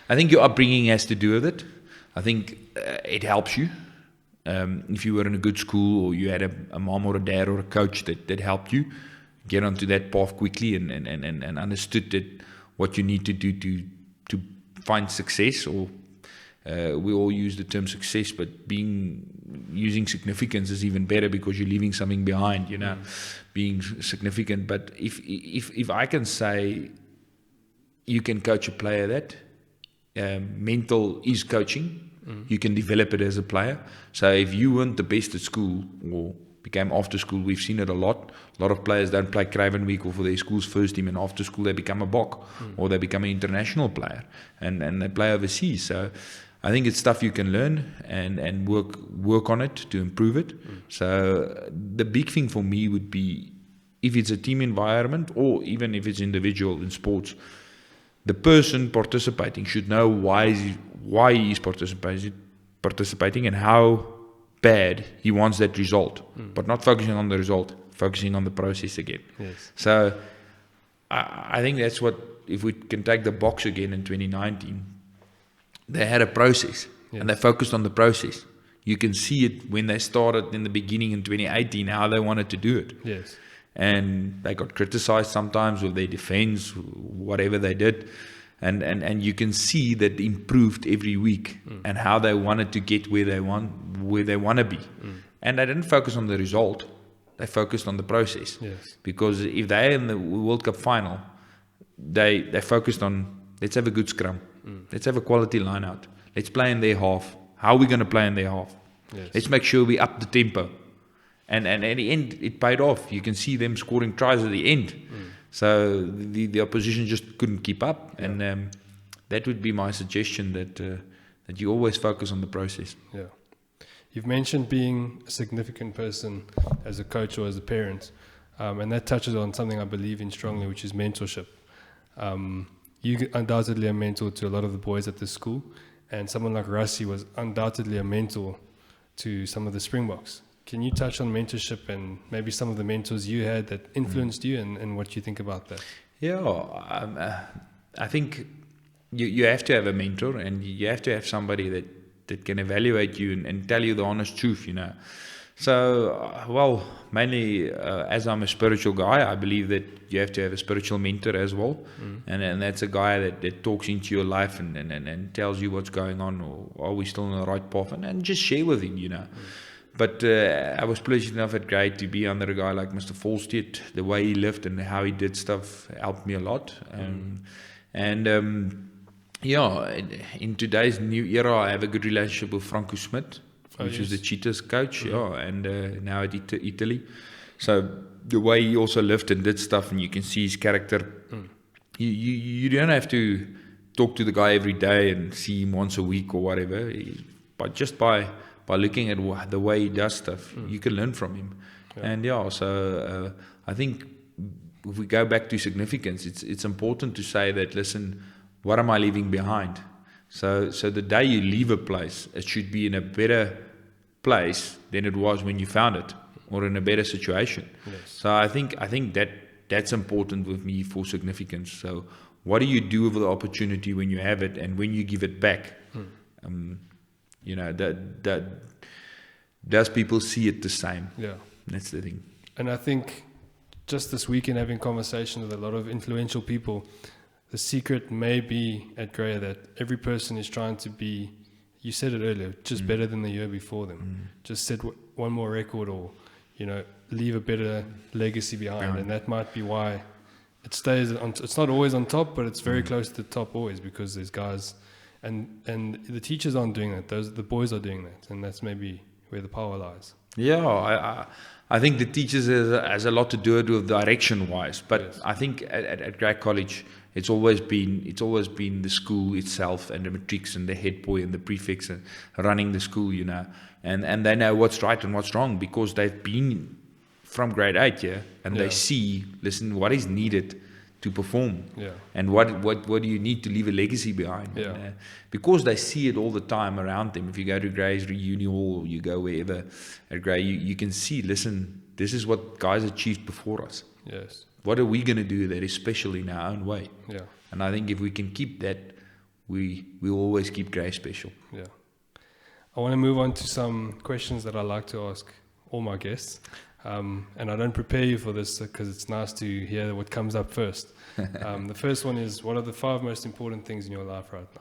I think your upbringing has to do with it. I think it helps you. If you were in a good school or you had a mom or a dad or a coach that helped you get onto that path quickly and understood that what you need to do to find success, or we all use the term success, but using significance is even better because you're leaving something behind, you know, being significant. But if I can say you can coach a player that mental is coaching, you can develop it as a player. So if you weren't the best at school or became after school, we've seen it a lot. A lot of players don't play Craven Week or for their school's first team, and after school they become a Bok or they become an international player and they play overseas. So I think it's stuff you can learn and work on it to improve it. So the big thing for me would be, if it's a team environment or even if it's individual in sports, the person participating should know why he is participating and how bad he wants that result, but not focusing on the result, focusing on the process again. Yes. So I think that's what, if we can take the Boks again in 2019, they had a process and they focused on the process. You can see it when they started in the beginning in 2018, how they wanted to do it. Yes. And they got criticized sometimes with their defense, whatever they did. And you can see that improved every week and how they wanted to get where they want to be. And they didn't focus on the result. They focused on the process. Yes. Because if they're in the World Cup final, they focused on, let's have a good scrum. Let's have a quality line out. Let's play in their half. How are we going to play in their half? Yes. Let's make sure we up the tempo. And at the end, it paid off. You can see them scoring tries at the end. So the opposition just couldn't keep up. Yeah. And that would be my suggestion, that you always focus on the process. Yeah. You've mentioned being a significant person as a coach or as a parent, and that touches on something I believe in strongly, which is mentorship. You undoubtedly a mentor to a lot of the boys at the school, and someone like Rassie was undoubtedly a mentor to some of the Springboks. Can you touch on mentorship and maybe some of the mentors you had that influenced you and what you think about that? Yeah, I think you have to have a mentor, and you have to have somebody that can evaluate you and tell you the honest truth, So, mainly as I'm a spiritual guy, I believe that you have to have a spiritual mentor as well. And that's a guy that talks into your life and tells you what's going on, or are we still on the right path, and just share with him, But I was pleased enough at grade to be under a guy like Mr. Volstead. The way he lived and how he did stuff helped me a lot. In today's new era, I have a good relationship with Franco Smit, which is the Cheetahs coach, and now at Italy. So the way he also lived and did stuff, and you can see his character. You don't have to talk to the guy every day and see him once a week or whatever, but just by looking at the way he does stuff, you can learn from him. And so I think if we go back to significance, it's important to say that, listen, what am I leaving behind? So the day you leave a place, it should be in a better place than it was when you found it, or in a better situation. Yes. So I think that's important with me for significance. So what do you do with the opportunity when you have it, and when you give it back? That does people see it the same? Yeah, that's the thing. And I think just this weekend, having conversations with a lot of influential people, the secret may be at Grey that every person is trying to be, you said it earlier, just better than the year before them. Just set one more record, or leave a better legacy behind. And that might be why it stays on. It's not always on top, but it's very close to the top always, because there's guys, and the teachers aren't doing that. The boys are doing that, and that's maybe where the power lies. Yeah, I think the teachers has a lot to do with direction wise, but yes. I think at Grey College it's always been the school itself, and the matrics and the head boy and the prefects and running the school, and they know what's right and what's wrong, because they've been from grade 8, and they see, listen, what is needed to perform, and what do you need to leave a legacy behind, because they see it all the time around them. If you go to Grey's reunion hall, or you go wherever at Grey, you can see, listen, this is what guys achieved before us. Yes. What are we going to do that is special in our own way? Yeah. And I think if we can keep that, we will always keep Grey special. Yeah. I want to move on to some questions that I like to ask all my guests. And I don't prepare you for this because it's nice to hear what comes up first. The first one is, what are the 5 most important things in your life right now?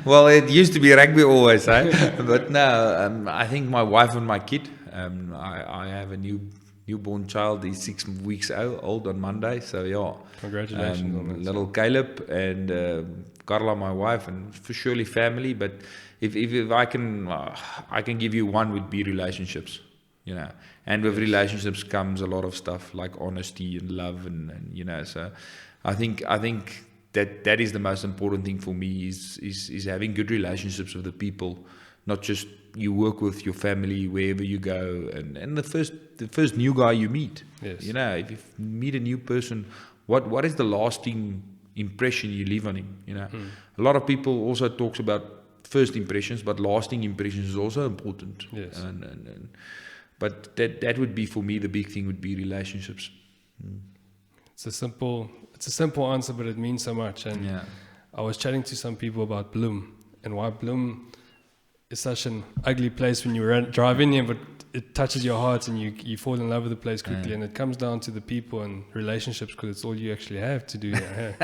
Well, it used to be rugby always, but now I think my wife and my kid. I have a newborn child. He's 6 weeks old on Monday, so congratulations on that. Little Caleb and Carla, my wife, and for surely family. But if I can give you one, would be relationships, and with relationships comes a lot of stuff like honesty and love, and so I think that is the most important thing for me, is having good relationships with the people, not just you work with, your family, wherever you go, and the first new guy you meet. Yes. If you meet a new person, what is the lasting impression you leave on him? A lot of people also talks about first impressions, but lasting impressions is also important. Yes. But that would be, for me, the big thing would be relationships. It's a simple answer, but it means so much. And I was chatting to some people about Bloem, and why Bloem is such an ugly place when you drive in here, but it touches your heart, and you fall in love with the place quickly. And it comes down to the people and relationships, because it's all you actually have to do here.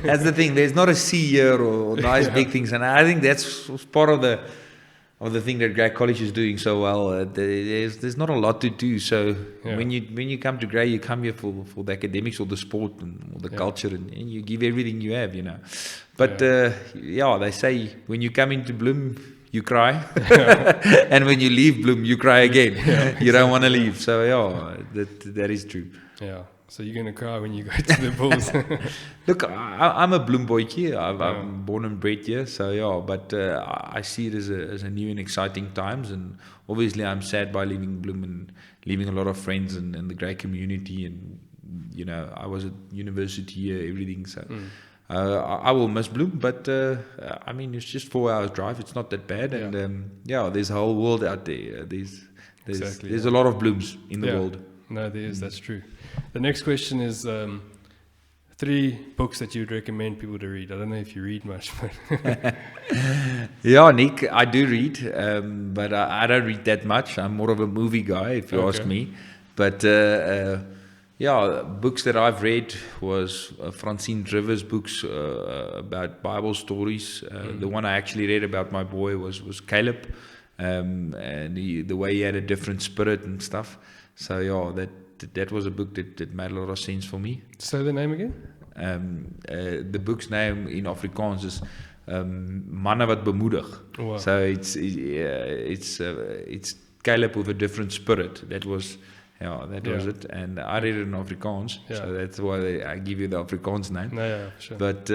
That's the thing. There's not a sea here or nice big things, and I think that's part of the thing that Grey College is doing so well. There's not a lot to do. So when you come to Grey, you come here for the academics or the sport or the culture, and you give everything you have, But they say when you come into Bloem, you cry, and when you leave Bloem, you cry again. You don't want to leave. So that is true. Yeah, So you're going to cry when you go to the Bulls. Look, I'm a Bloemfontein. I'm born and bred here, so yeah. But I see it as a new and exciting times, and obviously I'm sad by leaving Bloem and leaving a lot of friends and the great community. And you know, I was at university here, everything. So I will miss Bloem, but I mean, it's just 4 hours drive. It's not that bad, and there's a whole world out there. There's a lot of Blooms in the world. No, there is. That's true. The next question is 3 books that you'd recommend people to read. I don't know if you read much, but yeah, Nick, I do read, but I don't read that much. I'm more of a movie guy, if you ask me. But books that I've read was Francine Rivers' books about Bible stories. The one I actually read about my boy was Caleb, and the way he had a different spirit and stuff. So yeah, that was a book that made a lot of sense for me. Say the name again? The book's name in Afrikaans is Manne wat bemoedig. Oh, wow. So it's Caleb with a different spirit. That was it. And I read it in Afrikaans, so that's why I give you the Afrikaans name. No, yeah, for sure. But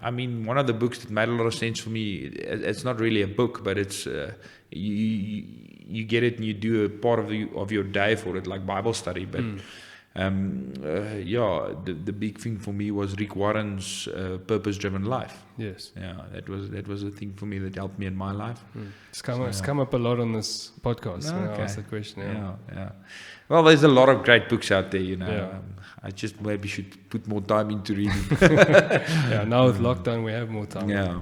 I mean, one of the books that made a lot of sense for me. It's not really a book, but it's you get it and you do a part of your day for it, like Bible study. But the big thing for me was Rick Warren's Purpose-Driven Life. Yes. Yeah, that was a thing for me that helped me in my life. It's come up a lot on this podcast when I asked the question. Yeah. Well, there's a lot of great books out there, you know. Yeah. I just maybe should put more time into reading. Now with lockdown, we have more time. Yeah.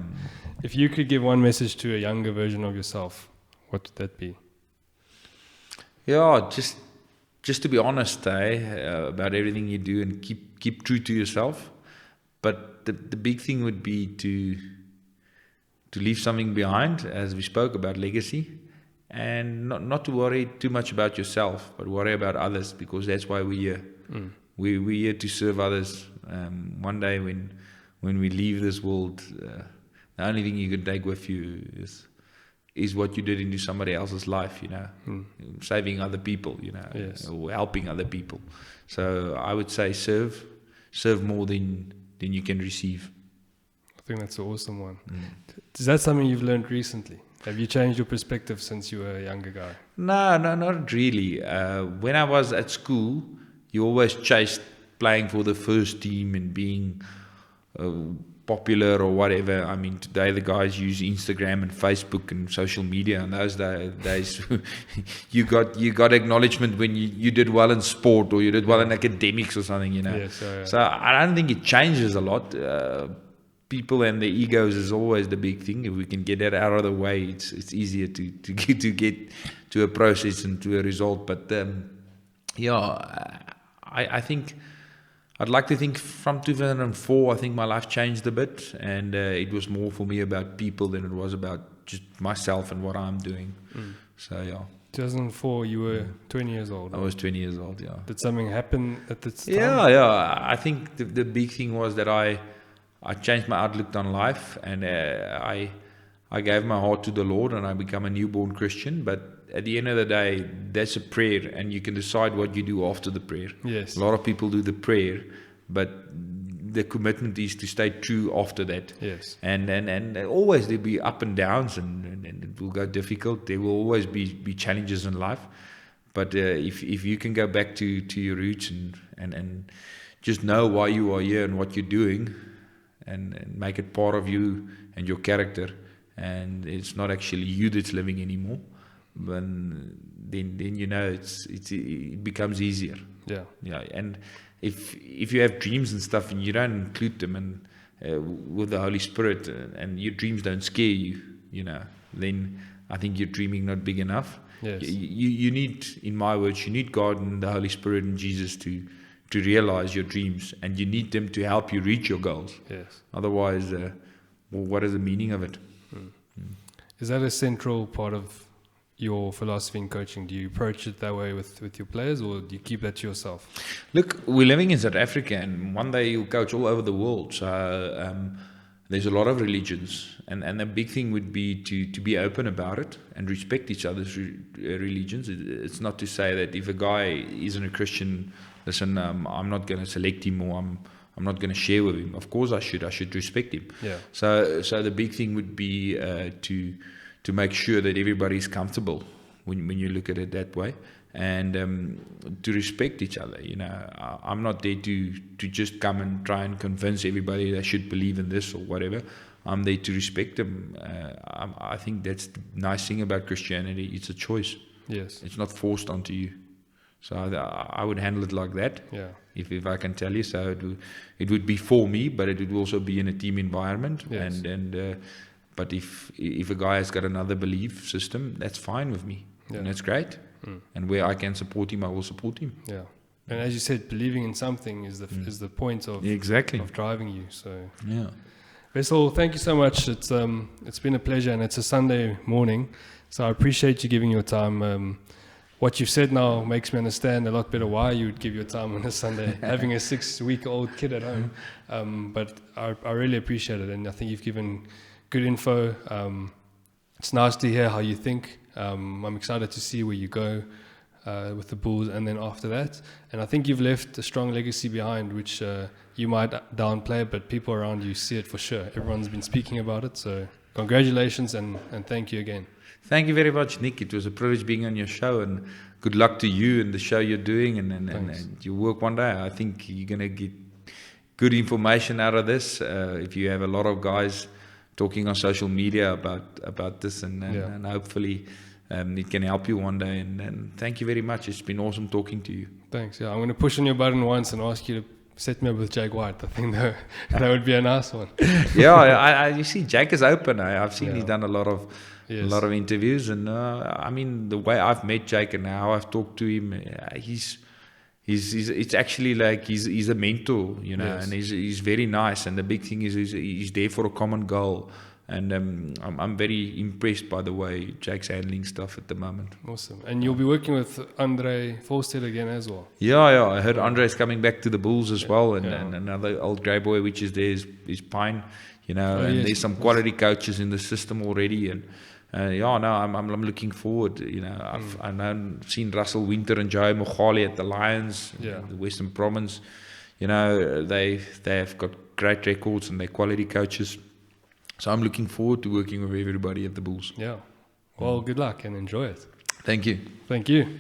If you could give one message to a younger version of yourself, what would that be? Yeah, just to be honest, about everything you do, and keep true to yourself. But the big thing would be to leave something behind, as we spoke about legacy, and not to worry too much about yourself, but worry about others, because that's why we're here. We're here to serve others. One day when we leave this world, the only thing you can take with you is what you did into somebody else's life, you know, saving other people, you know, or helping other people. So I would say serve more than you can receive. I think that's an awesome one. Is that something you've learned recently? Have you changed your perspective since you were a younger guy? No, not really. When I was at school, you always chased playing for the first team and being popular or whatever. I mean, today the guys use Instagram and Facebook and social media. In those days, you got acknowledgement when you did well in sport or you did well in academics or something, you know. Yes, So I don't think it changes a lot. People and their egos is always the big thing. If we can get that out of the way, it's easier to get to a process and to a result. But I think I'd like to think from 2004, I think my life changed a bit, and it was more for me about people than it was about just myself and what I'm doing. So yeah. 2004, you were 20 years old. I was 20 years old. Yeah. Did something happen at this time? Yeah. I think the big thing was that I changed my outlook on life, and I gave my heart to the Lord, and I became a newborn Christian. But at the end of the day, that's a prayer, and you can decide what you do after the prayer. Yes. A lot of people do the prayer, but the commitment is to stay true after that. Yes. And always there'll be up and downs, and it will go difficult. There will always be challenges in life. But if you can go back to your roots and just know why you are here and what you're doing, and make it part of you and your character, and it's not actually you that's living anymore, then you know it becomes easier. Yeah. And if you have dreams and stuff and you don't include them and with the Holy Spirit, and your dreams don't scare you, you know, then I think you're dreaming not big enough. Yes. You need, in my words, you need God and the Holy Spirit and Jesus to realize your dreams, and you need them to help you reach your goals. Yes. Otherwise, what is the meaning of it? Is that a central part of your philosophy in coaching? Do you approach it that way with your players, or do you keep that to yourself? Look, we're living in South Africa, and one day you'll coach all over the world. So there's a lot of religions, and the big thing would be to be open about it and respect each other's religions. It's not to say that if a guy isn't a Christian, listen, I'm not going to select him, or I'm not going to share with him. Of course I should respect him. Yeah. So the big thing would be to make sure that everybody's comfortable when you look at it that way, and to respect each other. I'm not there to just come and try and convince everybody they should believe in this or whatever. I'm there to respect them. I think that's the nice thing about Christianity. It's a choice. Yes. It's not forced onto you. So I would handle it like that. Yeah. If I can tell you. So it would be for me, but it would also be in a team environment. Yes. But if a guy has got another belief system, that's fine with me. Yeah. And that's great. And where I can support him, I will support him. Yeah. And as you said, believing in something is the point of driving you. So yeah. Wessel, thank you so much. It's been a pleasure, and it's a Sunday morning, so I appreciate you giving your time. What you've said now makes me understand a lot better why you would give your time on a Sunday, having a 6-week-old kid at home. But I really appreciate it, and I think you've given good info. It's nice to hear how you think. I'm excited to see where you go with the Bulls, and then after that. And I think you've left a strong legacy behind, which you might downplay, but people around you see it for sure. Everyone's been speaking about it, so congratulations and thank you again. Thank you very much, Nick. It was a privilege being on your show, and good luck to you and the show you're doing and your work one day. I think you're going to get good information out of this. If you have a lot of guys talking on social media about this, and hopefully it can help you one day. And thank you very much. It's been awesome talking to you. Thanks. Yeah, I'm going to push on your button once and ask you to set me up with Jake White. I think that would be a nice one. You see, Jake is open. I've seen he's done a lot of interviews, and I mean, the way I've met Jake and how I've talked to him, he's it's actually like he's a mentor, and he's very nice. And the big thing is he's there for a common goal. And I'm very impressed by the way Jake's handling stuff at the moment. Awesome. And you'll be working with Andre Volstead again as well? Yeah. I heard Andre's coming back to the Bulls as well. And another old grey boy, which is there, is Pine. There's some quality coaches in the system already. And I'm looking forward. I've seen Russell Winter and Joe Mogale at the Lions, the Western Province. They have got great records and they're quality coaches. So I'm looking forward to working with everybody at the Bulls. Yeah. Well, good luck and enjoy it. Thank you. Thank you.